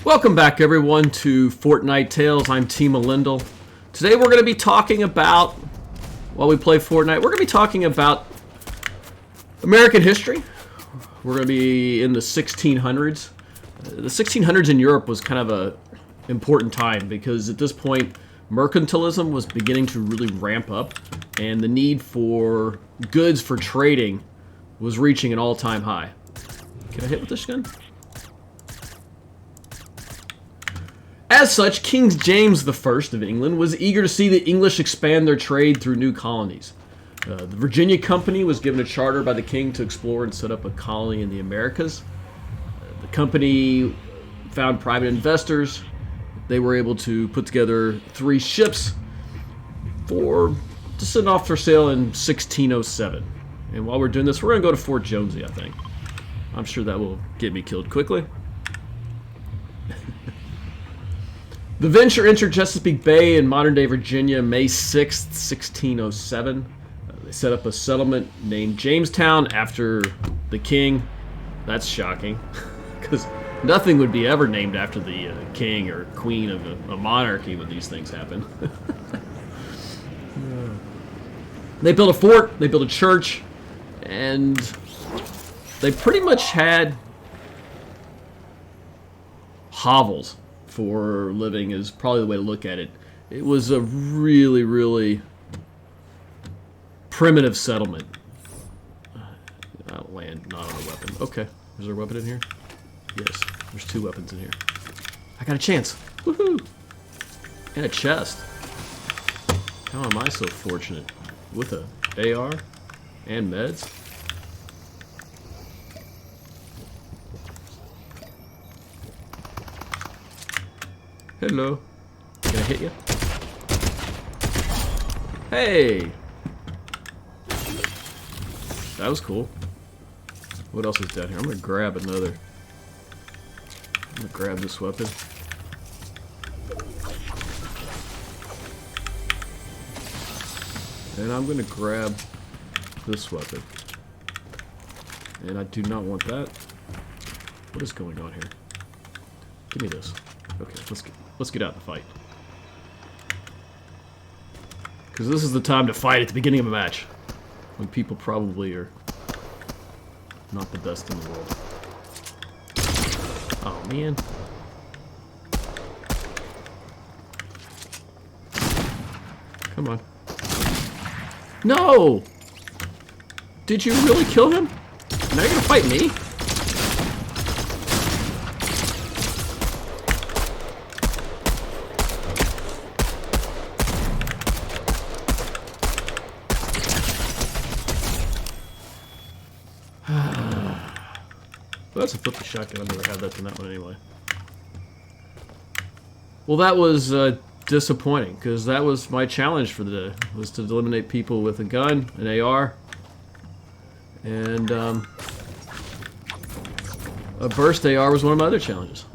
Welcome back, everyone, to Fortnite Tales. I'm Team Lindell. Today we're going to be talking about, while we play Fortnite, we're going to be talking about American history. We're going to be in the 1600s. The 1600s in Europe was kind of a important time because at this point, mercantilism was beginning to really ramp up, and the need for goods for trading was reaching an all-time high. Can I hit with this gun? As such, King James I of England was eager to see the English expand their trade through new colonies. The Virginia Company was given a charter by the king to explore and set up a colony in the Americas. The company found private investors. They were able to put together 3 ships to send off for sale in 1607. And while we're doing this, we're going to go to Fort Jonesy, I think. I'm sure that will get me killed quickly. The venture entered Chesapeake Bay in modern-day Virginia May 6th, 1607. They set up a settlement named Jamestown after the king. That's shocking, because nothing would be ever named after the king or queen of a monarchy when these things happen. They built a fort, they built a church, and they pretty much had hovels for living is probably the way to look at it. It was a really, really primitive settlement. I'll land not on a weapon. Okay, is there a weapon in here? Yes, there's 2 weapons in here. I got a chance. Woohoo! And a chest. How am I so fortunate? With a AR and meds? Hello. Can I hit you? Hey! That was cool. What else is down here? I'm gonna grab another. I'm gonna grab this weapon. And I'm gonna grab this weapon. And I do not want that. What is going on here? Give me this. Okay, let's get out and fight. Because this is the time to fight at the beginning of a match, when people probably are not the best in the world. Oh man. Come on. No! Did you really kill him? Now you're gonna fight me? That's a flippy shotgun. I've never had that in that one anyway. Well, that was disappointing, because that was my challenge for the day, was to eliminate people with a gun, an AR, and a burst AR was one of my other challenges.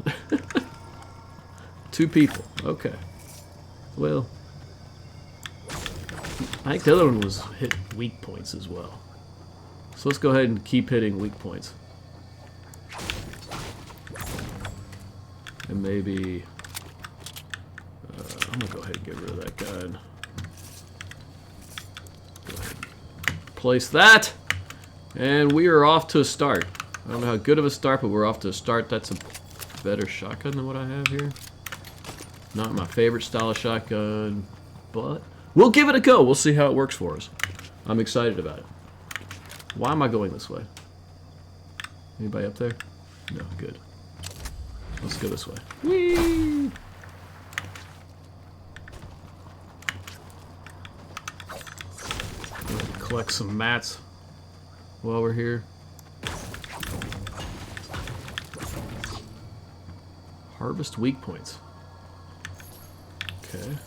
2 people. Okay. Well, I think the other one was hit weak points as well. So let's go ahead and keep hitting weak points. And maybe I'm gonna go ahead and get rid of that gun. Go ahead and place that, and we are off to a start. I don't know how good of a start, but we're off to a start. That's a better shotgun than what I have here. Not my favorite style of shotgun, but we'll give it a go. We'll see how it works for us. I'm excited about it. Why am I going this way? Anybody up there? No, good. Let's go this way. Whee! Collect some mats while we're here. Harvest weak points. Okay.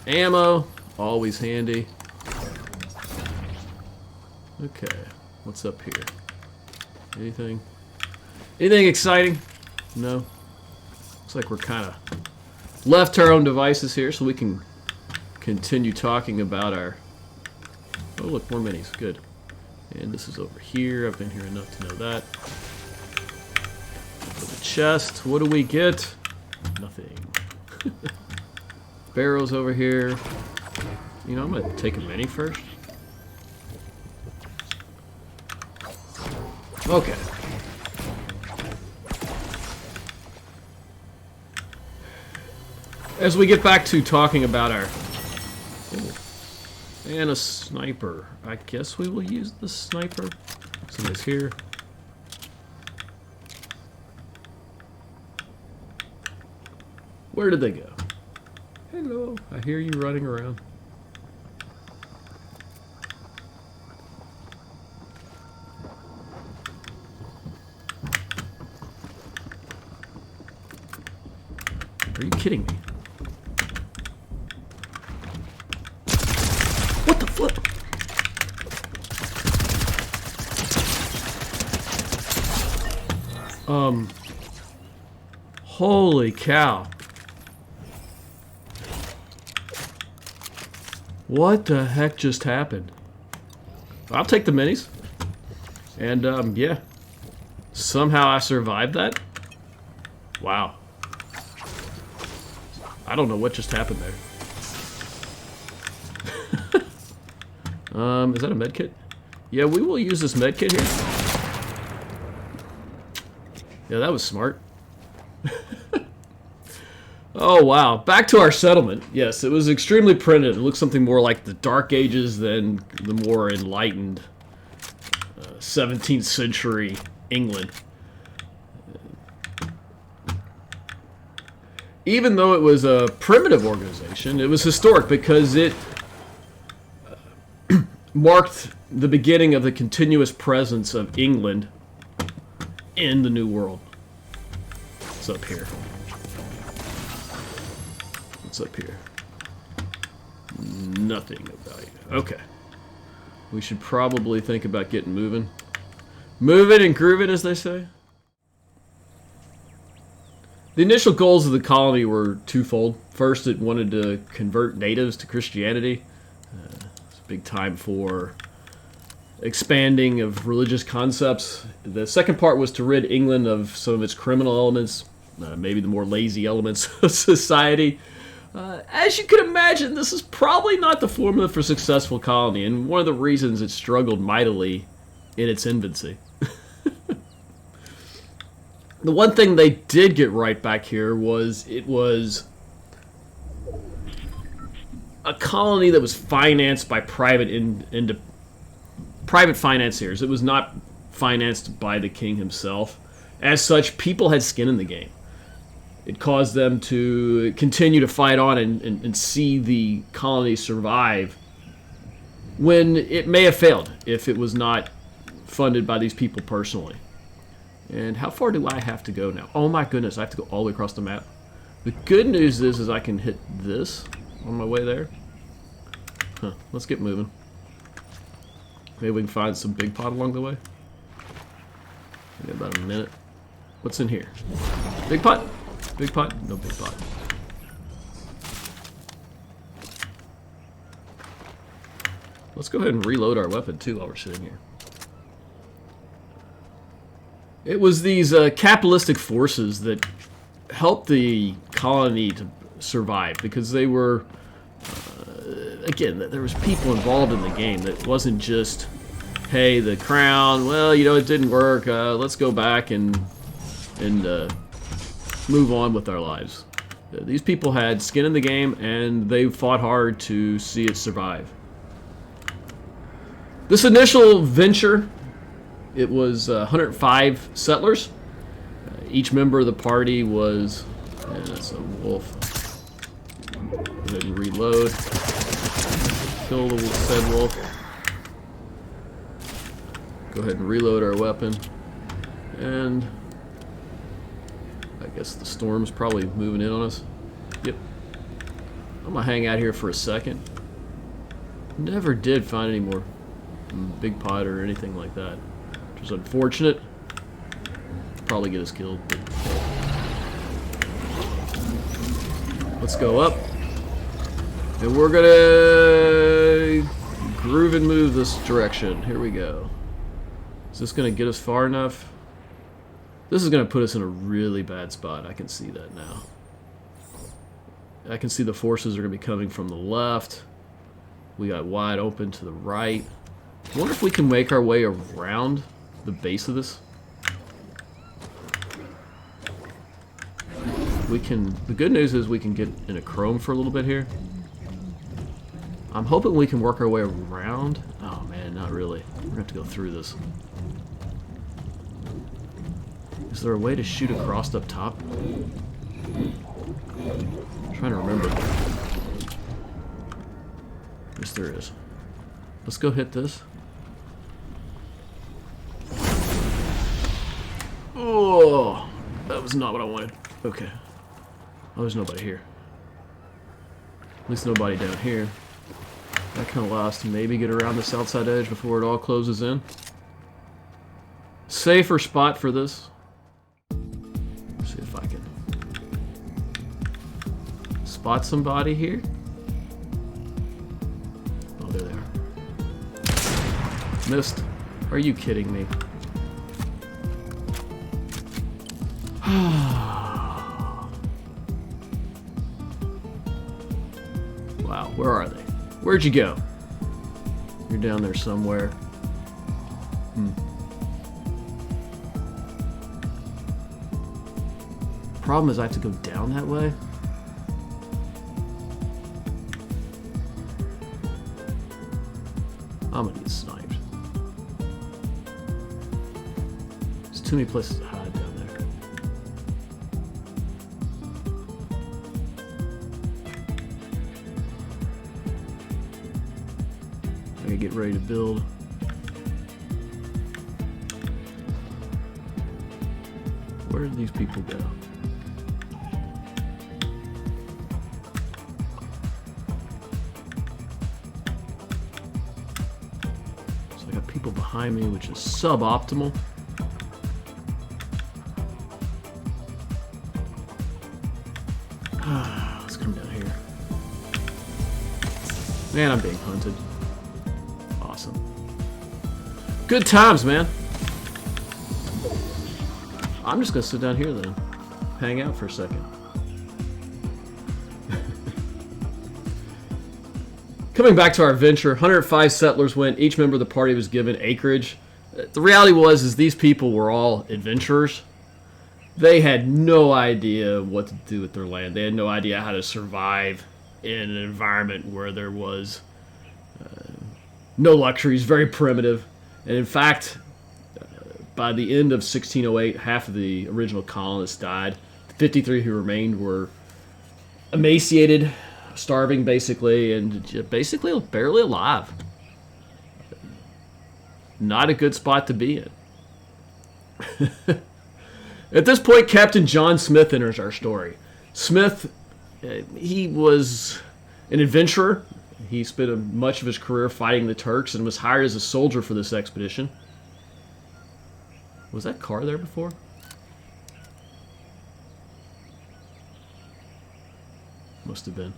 Ammo, always handy. Okay, what's up here? Anything? Anything exciting? No. Looks like we're kind of left to our own devices here, so we can continue talking about our... Oh, look, more minis. Good. And this is over here. I've been here enough to know that. Put the chest. What do we get? Nothing. Barrels over here. You know, I'm gonna take a mini first. Okay. As we get back to talking about our... Oh, and a sniper. I guess we will use the sniper. Somebody's here. Where did they go? Hello. I hear you running around. Are you kidding me? What the flip? Holy cow. What the heck just happened? I'll take the minis. And, yeah. Somehow I survived that? Wow. I don't know what just happened there. Is that a med kit? Yeah, we will use this med kit here. Yeah, that was smart. Oh, wow. Back to our settlement. Yes, it was extremely printed. It looks something more like the Dark Ages than the more enlightened 17th century England. Even though it was a primitive organization, it was historic because it marked the beginning of the continuous presence of England in the New World. What's up here? What's up here? Nothing of value. Okay. We should probably think about getting moving. Moving and grooving, as they say. The initial goals of the colony were twofold. First, it wanted to convert natives to Christianity. It's a big time for expanding of religious concepts. The second part was to rid England of some of its criminal elements, maybe the more lazy elements of society. As you can imagine, this is probably not the formula for a successful colony, and one of the reasons it struggled mightily in its infancy. The one thing they did get right back here was it was a colony that was financed by private financiers. It was not financed by the king himself. As such, people had skin in the game. It caused them to continue to fight on and see the colony survive when it may have failed if it was not funded by these people personally. And how far do I have to go now? Oh my goodness, I have to go all the way across the map. The good news is I can hit this on my way there. Huh, let's get moving. Maybe we can find some big pot along the way. We got about a minute. What's in here? Big pot? Big pot? No big pot. Let's go ahead and reload our weapon too while we're sitting here. It was these capitalistic forces that helped the colony to survive because they were, again, there was people involved in the game. That wasn't just, hey, the crown, well, you know, it didn't work. Let's go back and move on with our lives. These people had skin in the game, and they fought hard to see it survive. This initial venture, it was 105 settlers. Each member of the party was, and that's a wolf. Go ahead and reload. Kill the said wolf. Go ahead and reload our weapon. And I guess the storm's probably moving in on us. Yep. I'm gonna hang out here for a second. Never did find any more big pot or anything like that. Which is unfortunate. Probably get us killed. But let's go up. And we're gonna groove and move this direction. Here we go. Is this gonna get us far enough? This is going to put us in a really bad spot. I can see that now. I can see the forces are going to be coming from the left. We got wide open to the right. I wonder if we can make our way around the base of this. We can. The good news is we can get in a chrome for a little bit here. I'm hoping we can work our way around. Oh man, not really. We're gonna have to go through this. Is there a way to shoot across up top? I'm trying to remember. Yes, there is. Let's go hit this. Oh, that was not what I wanted. Okay. Oh, there's nobody here. At least nobody down here. That kind of allows us to maybe get around the south side edge before it all closes in. Safer spot for this. See if I can spot somebody here. Oh, there they are. Missed. Are you kidding me? Wow, where are they? Where'd you go? You're down there somewhere. Problem is I have to go down that way. I'm gonna get sniped. There's too many places to hide down there. I gotta get ready to build. Where did these people go? People behind me, which is suboptimal. Let's come down here. Man, I'm being hunted. Awesome. Good times, man. I'm just gonna sit down here then. Hang out for a second. Coming back to our adventure, 105 settlers went. Each member of the party was given acreage. The reality is these people were all adventurers. They had no idea what to do with their land. They had no idea how to survive in an environment where there was no luxuries, very primitive. And in fact, by the end of 1608, half of the original colonists died. The 53 who remained were emaciated, starving basically, and basically barely alive. Not a good spot to be in. At this point, Captain John Smith enters our story. Smith, he was an adventurer. He spent much of his career fighting the Turks and was hired as a soldier for this expedition. Was that car there before? Must have been.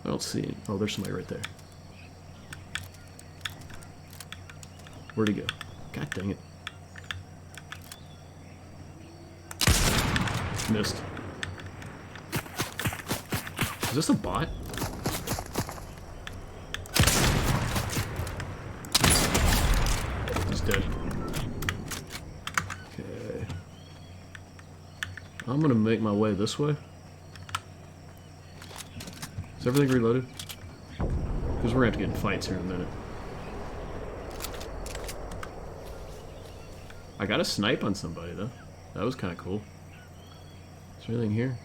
I don't see it. Oh, there's somebody right there. Where'd he go? God dang it. Missed. Is this a bot? He's dead. Okay. I'm gonna make my way this way. Is everything reloaded? Because we're gonna have to get in fights here in a minute. I got a snipe on somebody though. That was kind of cool. Is there anything here?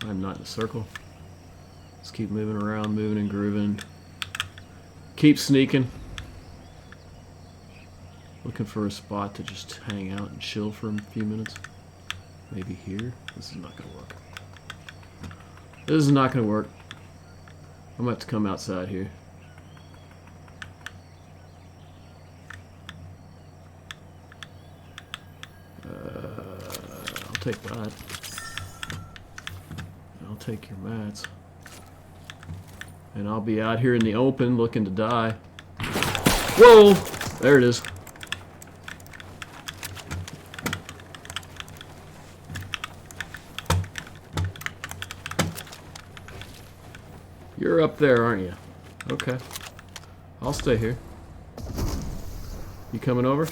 I'm not in a circle. Let's keep moving around, moving and grooving. Keep sneaking. Looking for a spot to just hang out and chill for a few minutes. Maybe here? This is not gonna work. This is not gonna work. I'm gonna have to come outside here. I'll take that. I'll take your mats. And I'll be out here in the open looking to die. Whoa! There it is. You're up there, aren't you? Okay. I'll stay here. You coming over?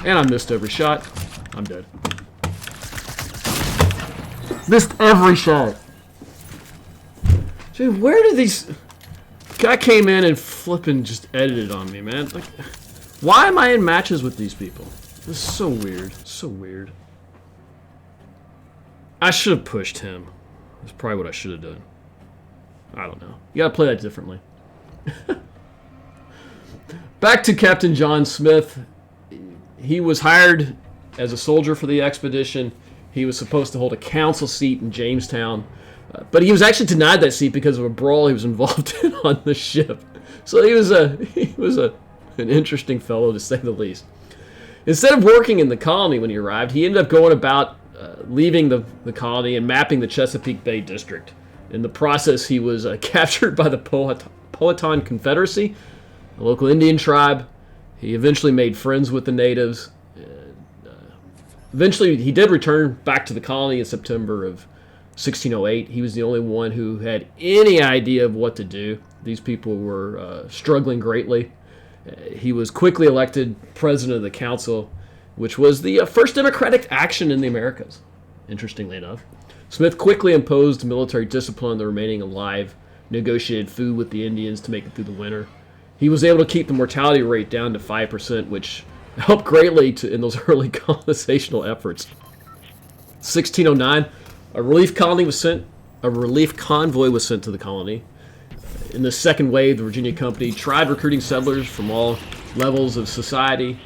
And I missed every shot. I'm dead. Missed every shot. Dude, where did these... Guy came in and flipping just edited on me, man. Like, why am I in matches with these people? This is so weird. So weird. I should have pushed him. That's probably what I should have done. I don't know. You gotta play that differently. Back to Captain John Smith. He was hired as a soldier for the expedition. He was supposed to hold a council seat in Jamestown. But he was actually denied that seat because of a brawl he was involved in on the ship. So he was an interesting fellow, to say the least. Instead of working in the colony when he arrived, he ended up going about leaving the colony and mapping the Chesapeake Bay district. In the process, he was captured by the Powhatan Confederacy, a local Indian tribe. He eventually made friends with the natives. Eventually, he did return back to the colony in September of 1608. He was the only one who had any idea of what to do. These people were struggling greatly. He was quickly elected president of the council, which was the first democratic action in the Americas, interestingly enough. Smith quickly imposed military discipline on the remaining alive, negotiated food with the Indians to make it through the winter. He was able to keep the mortality rate down to 5%, which helped greatly in those early colonizational efforts. 1609, a relief convoy was sent to the colony. In the second wave, the Virginia Company tried recruiting settlers from all levels of society.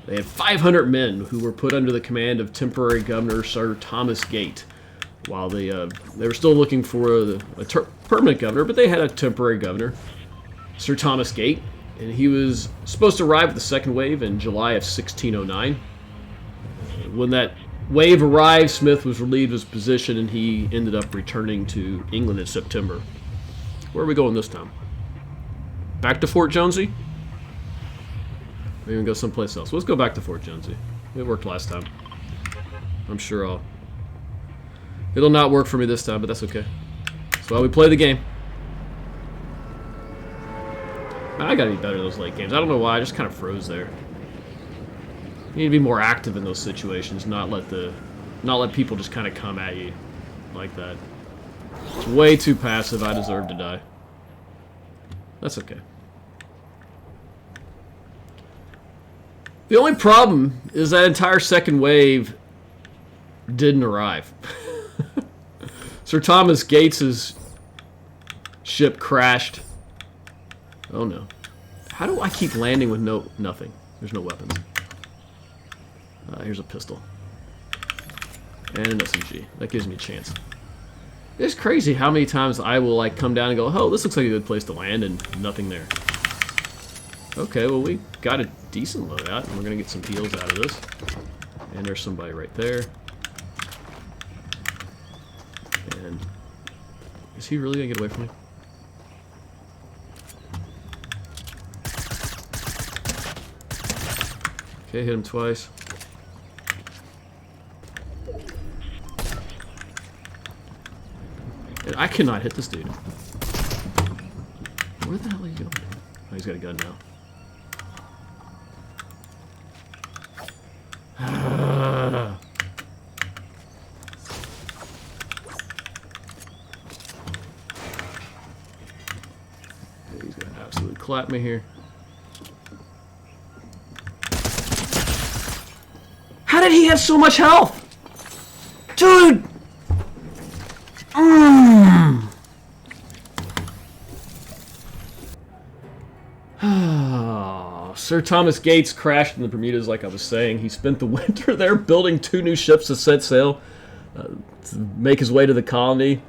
They had 500 men who were put under the command of temporary governor Sir Thomas Gate. While they were still looking for a permanent governor, but they had a temporary governor, Sir Thomas Gate, and he was supposed to arrive with the second wave in July of 1609. When that wave arrived, Smith was relieved of his position, and he ended up returning to England in September. Where are we going this time? Back to Fort Jonesy? Maybe we can go someplace else. Let's go back to Fort Jonesy. It worked last time. I'm sure it'll not work for me this time, but that's okay. That's why we play the game. Man, I gotta be better at those late games. I don't know why, I just kind of froze there. You need to be more active in those situations, not let people just kind of come at you like that. It's way too passive. I deserve to die. That's okay. The only problem is that entire second wave didn't arrive. Sir Thomas Gates's ship crashed. Oh no. How do I keep landing with nothing? There's no weapons. Here's a pistol. And an SMG. That gives me a chance. It's crazy how many times I will like come down and go, oh, this looks like a good place to land, and nothing there. Okay, well we got a decent loadout, and we're gonna get some heals out of this. And there's somebody right there. And is he really gonna get away from me? Okay, hit him twice. And I cannot hit this dude. Where the hell are you going? Oh, he's got a gun now. He's gonna absolutely clap me here. How did he have so much health? Dude! Sir Thomas Gates crashed in the Bermudas, like I was saying. He spent the winter there building 2 new ships to set sail to make his way to the colony,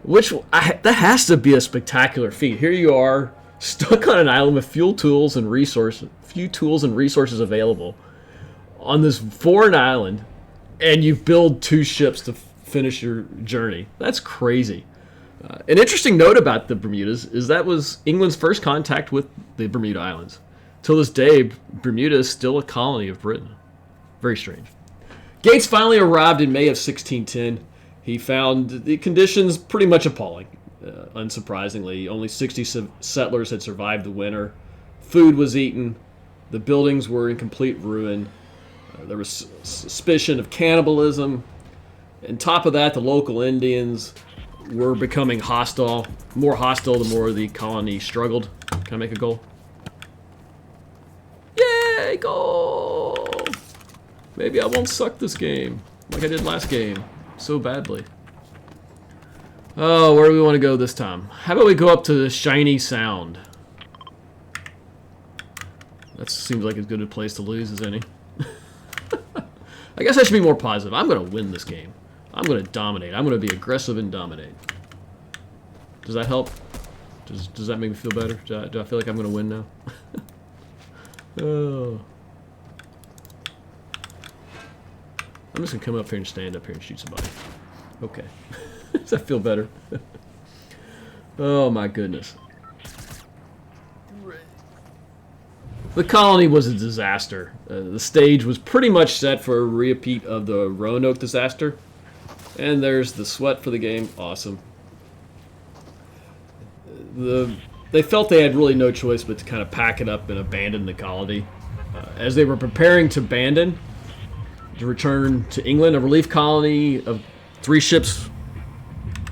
which that has to be a spectacular feat. Here you are, stuck on an island with few tools and resources available on this foreign island, and you build 2 ships to finish your journey. That's crazy. An interesting note about the Bermudas is that was England's first contact with the Bermuda Islands. Till this day, Bermuda is still a colony of Britain. Very strange. Gates finally arrived in May of 1610. He found the conditions pretty much appalling. Unsurprisingly, only 60 settlers had survived the winter. Food was eaten. The buildings were in complete ruin. There was suspicion of cannibalism. On top of that, the local Indians were becoming hostile. More hostile the more the colony struggled. Can I make a goal? Yay, goal! Maybe I won't suck this game like I did last game so badly. Oh, where do we want to go this time? How about we go up to the Shiny Sound? That seems like as good a place to lose as any. I guess I should be more positive. I'm going to win this game. I'm going to dominate. I'm going to be aggressive and dominate. Does that help? Does that make me feel better? Do I feel like I'm going to win now? Oh. I'm just going to come up here and stand up here and shoot somebody. Okay. Does that feel better? Oh my goodness. The colony was a disaster. The stage was pretty much set for a repeat of the Roanoke disaster. And there's the sweat for the game. Awesome. They felt they had really no choice but to kind of pack it up and abandon the colony. As they were preparing to abandon, to return to England, a relief colony of 3 ships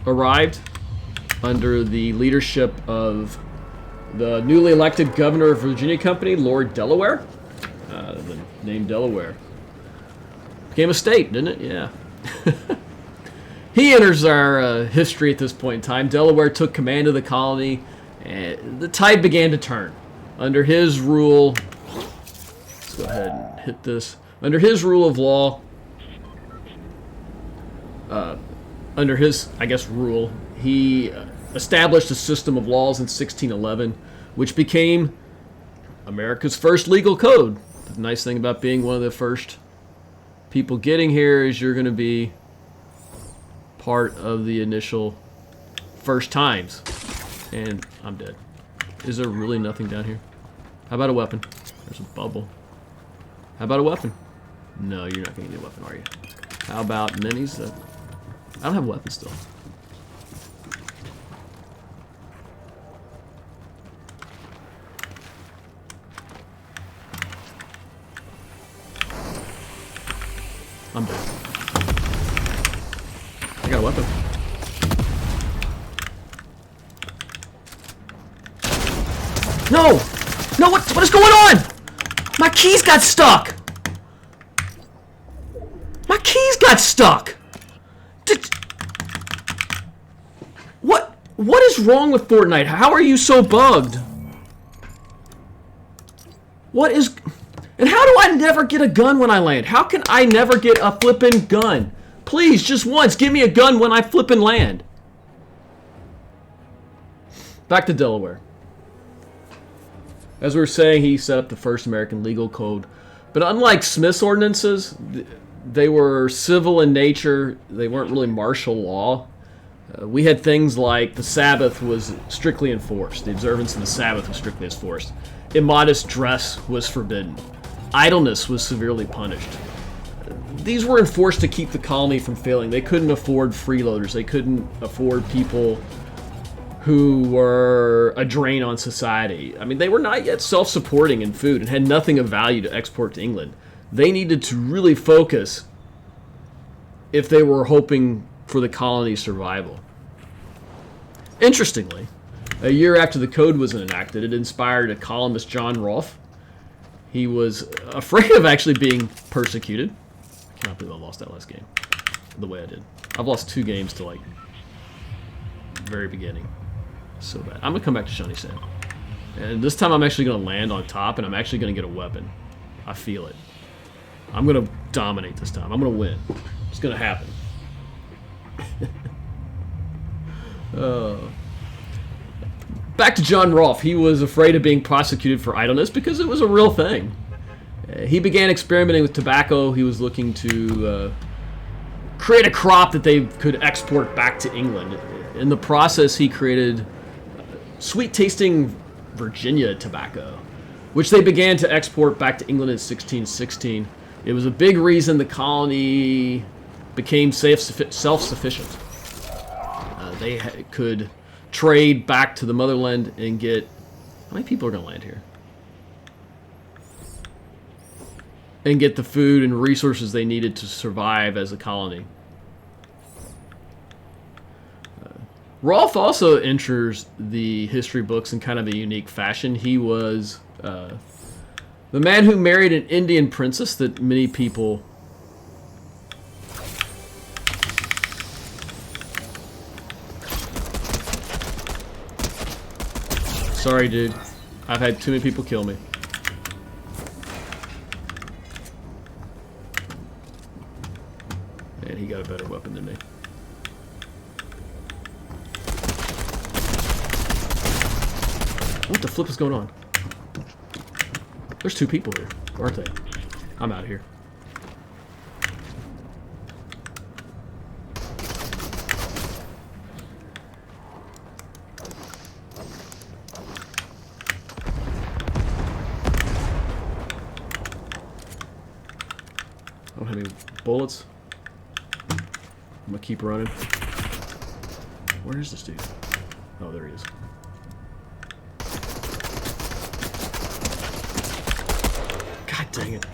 arrived under the leadership of the newly elected governor of Virginia Company, Lord Delaware. The name Delaware became a state, didn't it? Yeah. He enters our history at this point in time. Delaware took command of the colony, and the tide began to turn. Under his rule, let's go ahead and hit this. Under his rule of law, under his, I guess, rule, he established a system of laws in 1611, which became America's first legal code. The nice thing about being one of the first people getting here is you're going to be part of the initial first times. And I'm dead. Is there really nothing down here? How about a weapon? There's a bubble. How about a weapon? No, you're not going to get a weapon, are you? How about minis? I don't have weapons still. I'm dead. I got a weapon. No! No, what is going on? My keys got stuck! My keys got stuck! What is wrong with Fortnite? How are you so bugged? What is... And how do I never get a gun when I land? How can I never get a flippin' gun? Please, just once, give me a gun when I flippin' land. Back to Delaware. As we were saying, he set up the first American legal code. But unlike Smith's ordinances, they were civil in nature. They weren't really martial law. We had things like the Sabbath was strictly enforced. The observance of the Sabbath was strictly enforced. Immodest dress was forbidden. Idleness was severely punished. These were enforced to keep the colony from failing. They couldn't afford freeloaders. They couldn't afford people who were a drain on society. I mean, they were not yet self-supporting in food and had nothing of value to export to England. They needed to really focus if they were hoping for the colony's survival. Interestingly, a year after the code was enacted, it inspired a columnist, John Rolfe. He was afraid of actually being persecuted. I cannot believe I lost that last game the way I did. I've lost 2 games to, like, very beginning. So bad. I'm going to come back to Shiny Sound. And this time I'm actually going to land on top, and I'm actually going to get a weapon. I feel it. I'm going to dominate this time. I'm going to win. It's going to happen. Back to John Rolfe. He was afraid of being prosecuted for idleness because it was a real thing. He began experimenting with tobacco. He was looking to create a crop that they could export back to England. In the process, he created sweet-tasting Virginia tobacco, which they began to export back to England in 1616. It was a big reason the colony became self-sufficient. They could trade back to the motherland and get... How many people are going to land here? And get the food and resources they needed to survive as a colony. Rolf also enters the history books in kind of a unique fashion. He was the man who married an Indian princess that many people... Sorry, dude. I've had too many people kill me. Man, he got a better weapon than me. What the flip is going on? There's two people here, aren't they? I'm out of here. I don't have any bullets. I'm gonna keep running. Where is this dude? Oh, there he is. God dang it.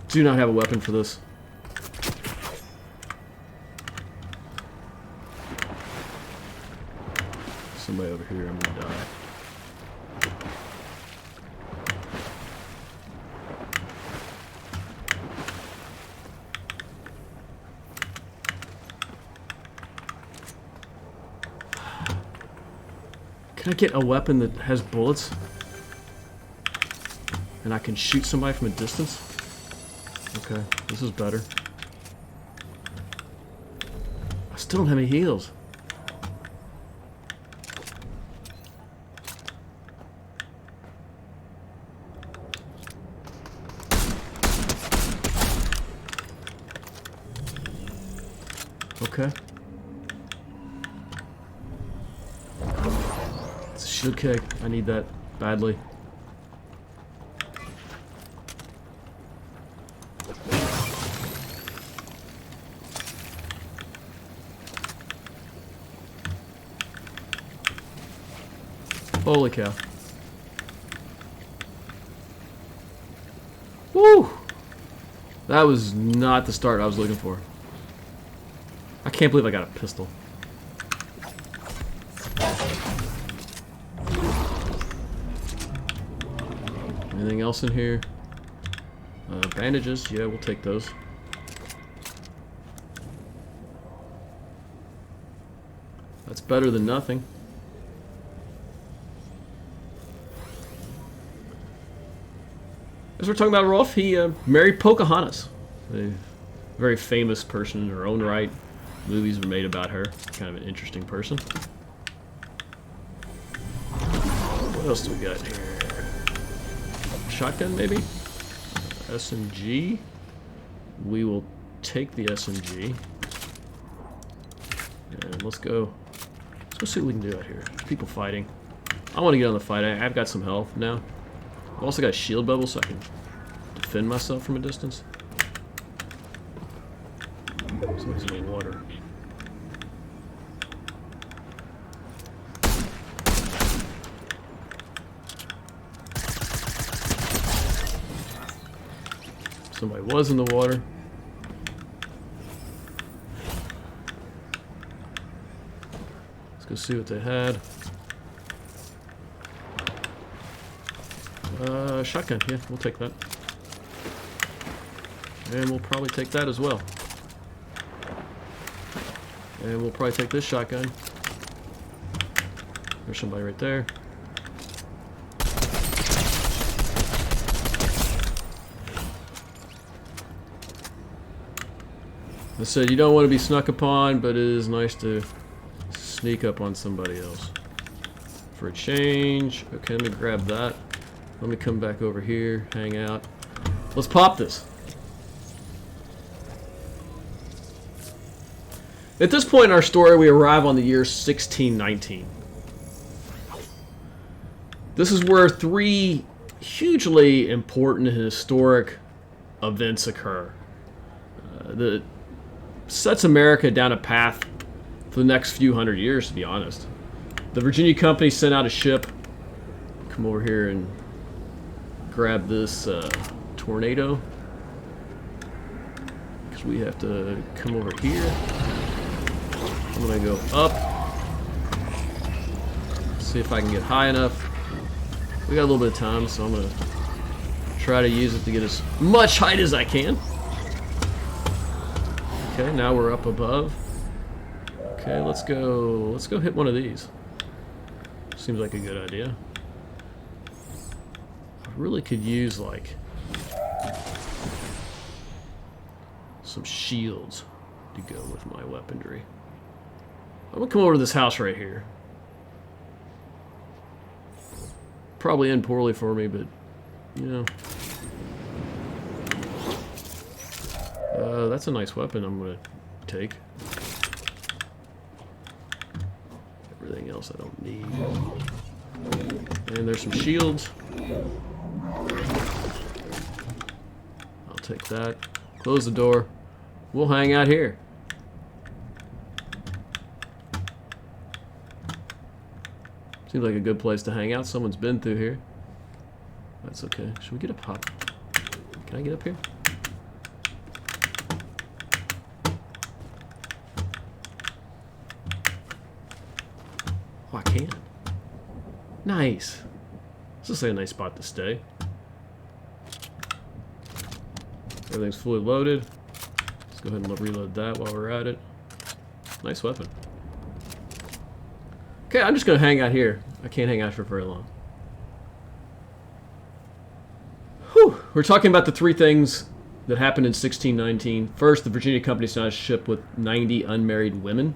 Do not have a weapon for this. Somebody over here, I'm gonna die. Can I get a weapon that has bullets? And I can shoot somebody from a distance? Okay, this is better. I still don't have any heals. Okay. It's a shield keg. I need that badly. Holy cow. Woo! That was not the start I was looking for. I can't believe I got a pistol. Anything else in here? Bandages, yeah, we'll take those. That's better than nothing. As we're talking about Rolf, he married Pocahontas, a very famous person in her own right. Movies were made about her. Kind of an interesting person. What else do we got here? Shotgun, maybe? SMG. We will take the SMG. And let's go see what we can do out here. People fighting. I want to get on the fight. I've got some health now. I've also got a shield bubble so I can defend myself from a distance. Somebody's getting water. Somebody was in the water. Let's go see what they had. Shotgun, yeah, we'll take that. And we'll probably take that as well. And we'll probably take this shotgun. There's somebody right there. I said you don't want to be snuck upon, but it is nice to sneak up on somebody else. For a change, okay, let me grab that. Let me come back over here, hang out. Let's pop this. At this point in our story, we arrive on the year 1619. This is where three hugely important and historic events occur that sets America down a path for the next few hundred years, to be honest. The Virginia Company sent out a ship. Come over here and grab this tornado. Because we have to come over here. I'm going to go up. See if I can get high enough. We got a little bit of time, so I'm going to try to use it to get as much height as I can. Okay, now we're up above. Okay, let's go hit one of these. Seems like a good idea. I really could use like some shields to go with my weaponry. I'm gonna come over to this house right here. Probably end poorly for me, but you know. That's a nice weapon I'm gonna take. Everything else I don't need. And there's some shields. I'll take that. Close the door. We'll hang out here. Seems like a good place to hang out. Someone's been through here. That's okay. Should we get up hop? Can I get up here? Oh, I can. Nice. This looks like a nice spot to stay. Everything's fully loaded. Let's go ahead and reload that while we're at it. Nice weapon. Okay, I'm just going to hang out here. I can't hang out for very long. Whew. We're talking about the three things that happened in 1619. First, the Virginia Company sent a ship with 90 unmarried women.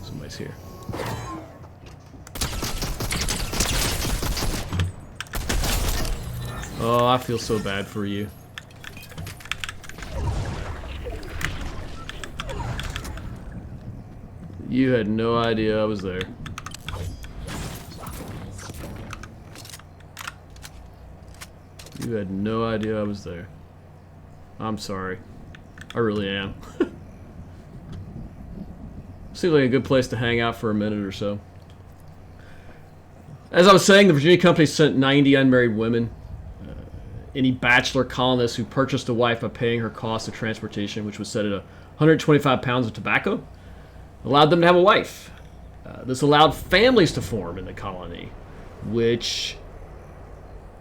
Somebody's here. Oh, I feel so bad for you. You had no idea I was there. You had no idea I was there. I'm sorry. I really am. Seems like a good place to hang out for a minute or so. As I was saying, the Virginia Company sent 90 unmarried women. Any bachelor colonists who purchased a wife by paying her cost of transportation, which was set at 125 pounds of tobacco, allowed them to have a wife. This allowed families to form in the colony, which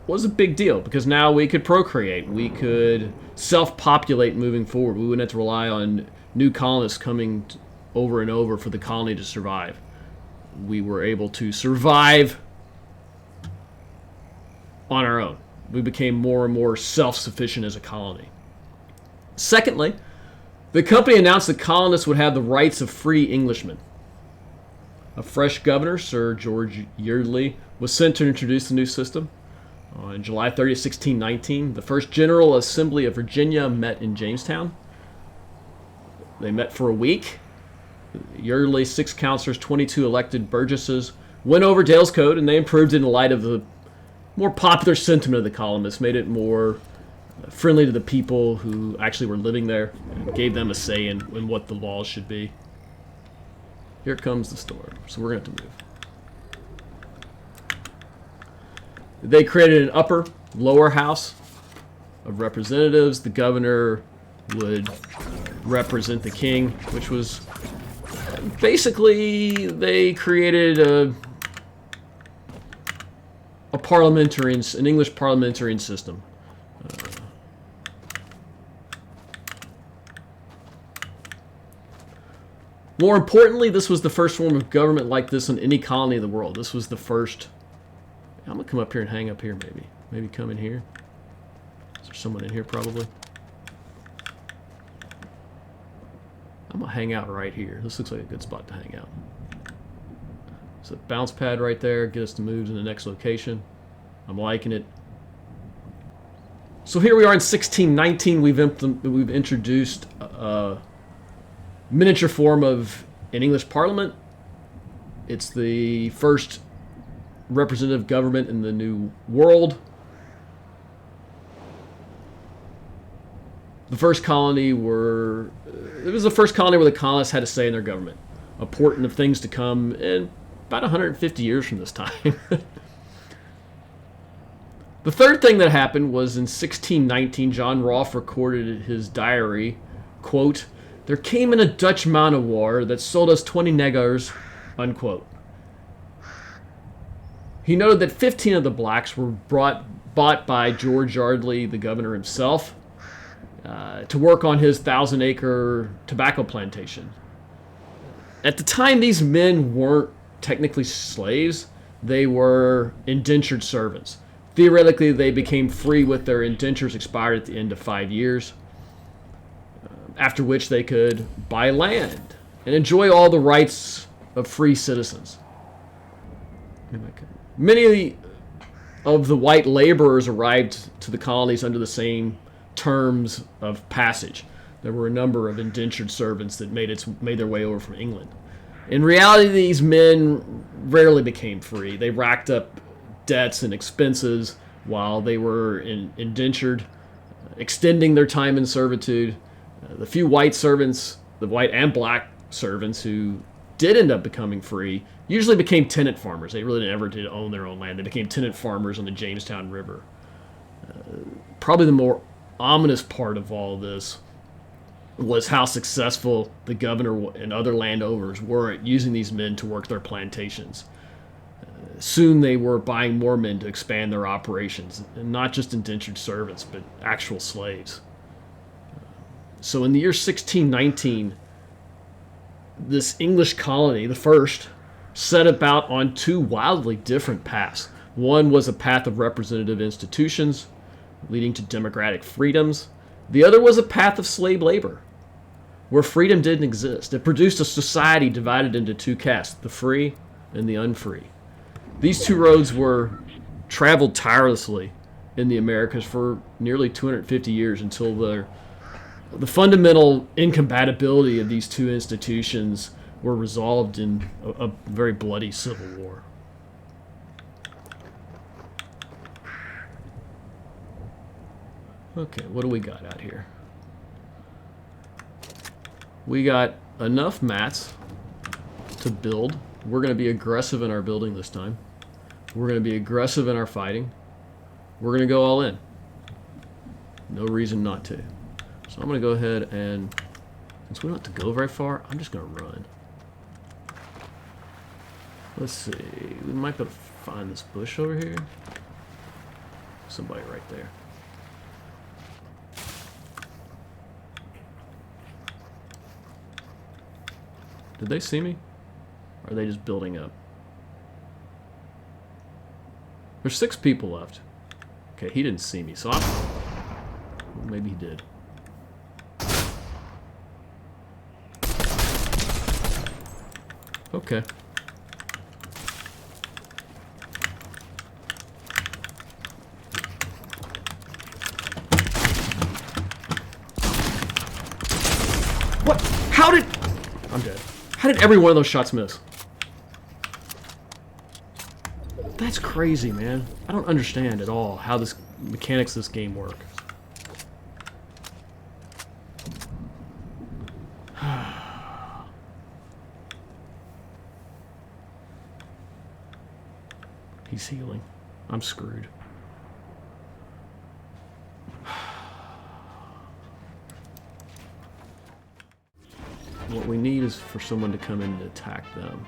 was a big deal because now we could procreate. We could self-populate moving forward. We wouldn't have to rely on new colonists coming over and over for the colony to survive. We were able to survive on our own. We became more and more self-sufficient as a colony. Secondly, the company announced the colonists would have the rights of free Englishmen. A fresh governor, Sir George Yeardley, was sent to introduce the new system. On July 30, 1619, the first General Assembly of Virginia met in Jamestown. They met for a week. Yeardley, 6 councilors, 22 elected burgesses, went over Dale's Code, and they improved it in light of the more popular sentiment of the colonists, made it more friendly to the people who actually were living there, and gave them a say in what the laws should be. Here comes the storm, so we're going to have to move. They created an upper, lower house of representatives. The governor would represent the king, which was basically they created an English parliamentarian system. More importantly, this was the first form of government like this in any colony of the world. This was the first. I'm going to come up here and hang up here, maybe. Maybe come in here. Is there someone in here, probably? I'm going to hang out right here. This looks like a good spot to hang out. There's a bounce pad right there. Get us to move to the next location. I'm liking it. So here we are in 1619. We've introduced a miniature form of an English Parliament. It's the first representative government in the New World. The first colony were... It was the first colony where the colonists had a say in their government. A portent of things to come in about 150 years from this time. The third thing that happened was in 1619, John Rolfe recorded in his diary, quote, "There came in a Dutch man of war that sold us 20 negars," unquote. He noted that 15 of the blacks were bought by George Yardley, the governor himself, to work on his 1,000-acre tobacco plantation. At the time, these men weren't technically slaves. They were indentured servants. Theoretically, they became free with their indentures expired at the end of 5 years, after which they could buy land and enjoy all the rights of free citizens. Many of the white laborers arrived to the colonies under the same terms of passage. There were a number of indentured servants that made their way over from England. In reality, these men rarely became free. They racked up debts and expenses while they were indentured, extending their time in servitude. The few white servants, the white and black servants who did end up becoming free, usually became tenant farmers. They really never did own their own land. They became tenant farmers on the Jamestown River. Probably the more ominous part of all this was how successful the governor and other landowners were at using these men to work their plantations. Soon they were buying more men to expand their operations, and not just indentured servants, but actual slaves. So in the year 1619, this English colony, the first, set about on two wildly different paths. One was a path of representative institutions, leading to democratic freedoms. The other was a path of slave labor, where freedom didn't exist. It produced a society divided into two castes, the free and the unfree. These two roads were traveled tirelessly in the Americas for nearly 250 years until the fundamental incompatibility of these two institutions were resolved in a very bloody civil war. Okay, what do we got out here? We got enough mats to build. We're going to be aggressive in our building this time. We're going to be aggressive in our fighting. We're going to go all in. No reason not to. So I'm going to go ahead and, since we don't have to go very far, I'm just going to run. Let's see. We might be able to find this bush over here. Somebody right there. Did they see me? Or are they just building up? There's 6 people left. Okay, he didn't see me, so maybe he did. Okay. What? How did... I'm dead. How did every one of those shots miss? That's crazy, man. I don't understand at all how this mechanics of this game work. He's healing. I'm screwed. What we need is for someone to come in and attack them.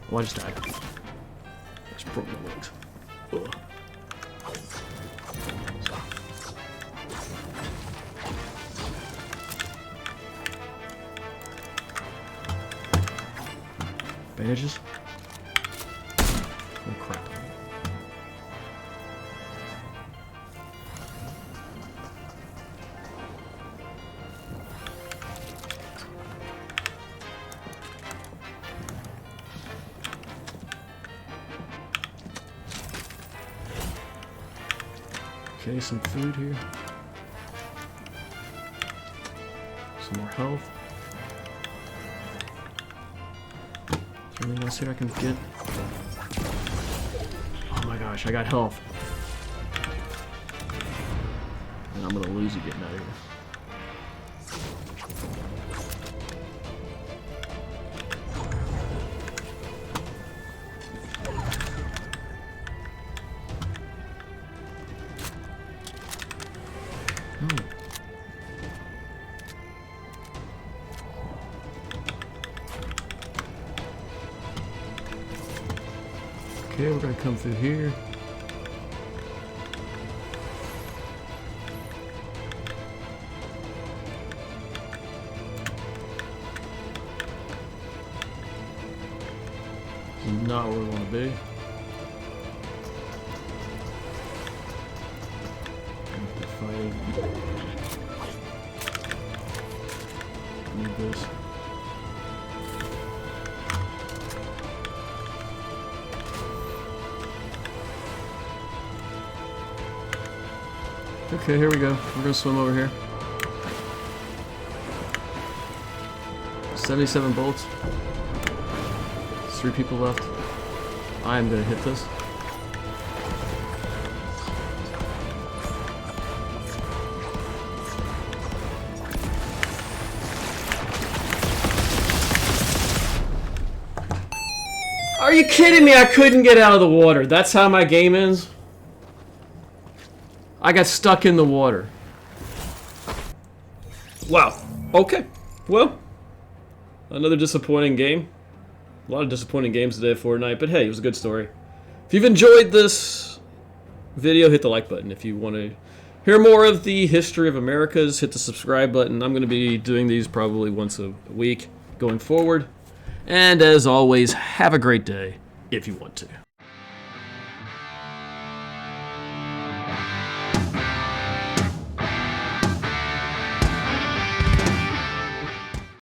Oh, I just died. I just broke my legs. Ugh. Bandages? Oh crap. Okay, some food here. Some more health. Is there anything else here I can get? Oh my gosh, I got health. And I'm gonna lose you getting out of here. Okay, we're gonna come through here. This is not where we want to be. Fighting. Need this. Okay, here we go. We're gonna swim over here. 77 bolts. There's 3 people left. I am gonna hit this. Are you kidding me? I couldn't get out of the water. That's how my game ends? I got stuck in the water. Wow. Okay. Well, another disappointing game. A lot of disappointing games today at Fortnite, but hey, it was a good story. If you've enjoyed this video, hit the like button. If you want to hear more of the history of Americas, hit the subscribe button. I'm going to be doing these probably once a week going forward. And as always, have a great day if you want to.